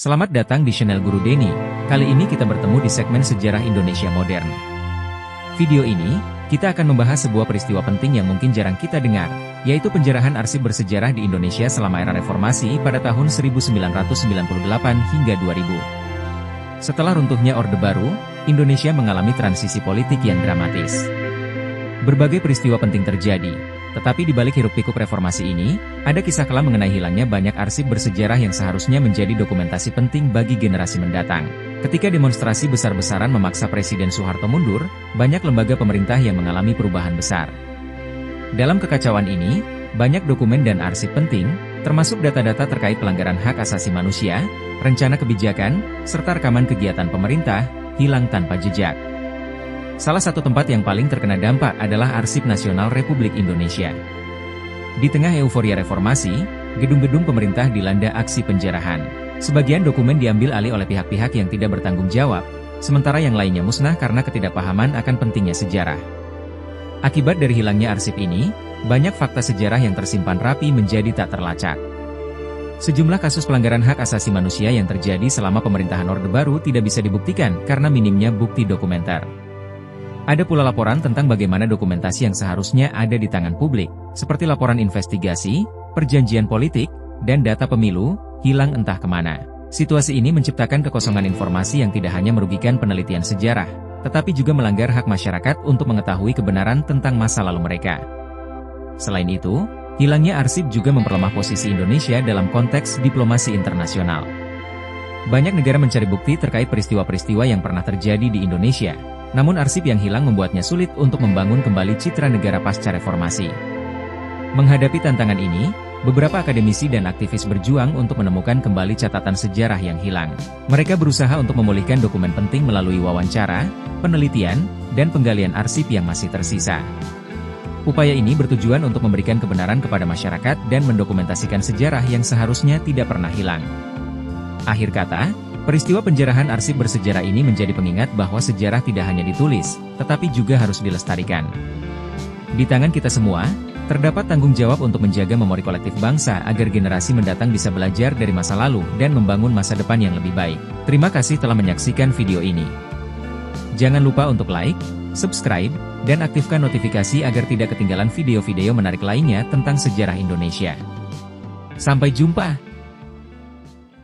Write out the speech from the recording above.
Selamat datang di channel Guru Denny. Kali ini kita bertemu di segmen Sejarah Indonesia Modern. Video ini, kita akan membahas sebuah peristiwa penting yang mungkin jarang kita dengar, yaitu penjarahan arsip bersejarah di Indonesia selama era reformasi pada tahun 1998 hingga 2000. Setelah runtuhnya Orde Baru, Indonesia mengalami transisi politik yang dramatis. Berbagai peristiwa penting terjadi, tetapi di balik hiruk-pikuk reformasi ini, ada kisah kelam mengenai hilangnya banyak arsip bersejarah yang seharusnya menjadi dokumentasi penting bagi generasi mendatang. Ketika demonstrasi besar-besaran memaksa Presiden Soeharto mundur, banyak lembaga pemerintah yang mengalami perubahan besar. Dalam kekacauan ini, banyak dokumen dan arsip penting, termasuk data-data terkait pelanggaran hak asasi manusia, rencana kebijakan, serta rekaman kegiatan pemerintah, hilang tanpa jejak. Salah satu tempat yang paling terkena dampak adalah Arsip Nasional Republik Indonesia. Di tengah euforia reformasi, gedung-gedung pemerintah dilanda aksi penjarahan. Sebagian dokumen diambil alih oleh pihak-pihak yang tidak bertanggung jawab, sementara yang lainnya musnah karena ketidakpahaman akan pentingnya sejarah. Akibat dari hilangnya arsip ini, banyak fakta sejarah yang tersimpan rapi menjadi tak terlacak. Sejumlah kasus pelanggaran hak asasi manusia yang terjadi selama pemerintahan Orde Baru tidak bisa dibuktikan karena minimnya bukti dokumenter. Ada pula laporan tentang bagaimana dokumentasi yang seharusnya ada di tangan publik, seperti laporan investigasi, perjanjian politik, dan data pemilu, hilang entah kemana. Situasi ini menciptakan kekosongan informasi yang tidak hanya merugikan penelitian sejarah, tetapi juga melanggar hak masyarakat untuk mengetahui kebenaran tentang masa lalu mereka. Selain itu, hilangnya arsip juga memperlemah posisi Indonesia dalam konteks diplomasi internasional. Banyak negara mencari bukti terkait peristiwa-peristiwa yang pernah terjadi di Indonesia. Namun arsip yang hilang membuatnya sulit untuk membangun kembali citra negara pasca reformasi. Menghadapi tantangan ini, beberapa akademisi dan aktivis berjuang untuk menemukan kembali catatan sejarah yang hilang. Mereka berusaha untuk memulihkan dokumen penting melalui wawancara, penelitian, dan penggalian arsip yang masih tersisa. Upaya ini bertujuan untuk memberikan kebenaran kepada masyarakat dan mendokumentasikan sejarah yang seharusnya tidak pernah hilang. Akhir kata, peristiwa penjarahan arsip bersejarah ini menjadi pengingat bahwa sejarah tidak hanya ditulis, tetapi juga harus dilestarikan. Di tangan kita semua, terdapat tanggung jawab untuk menjaga memori kolektif bangsa agar generasi mendatang bisa belajar dari masa lalu dan membangun masa depan yang lebih baik. Terima kasih telah menyaksikan video ini. Jangan lupa untuk like, subscribe, dan aktifkan notifikasi agar tidak ketinggalan video-video menarik lainnya tentang sejarah Indonesia. Sampai jumpa!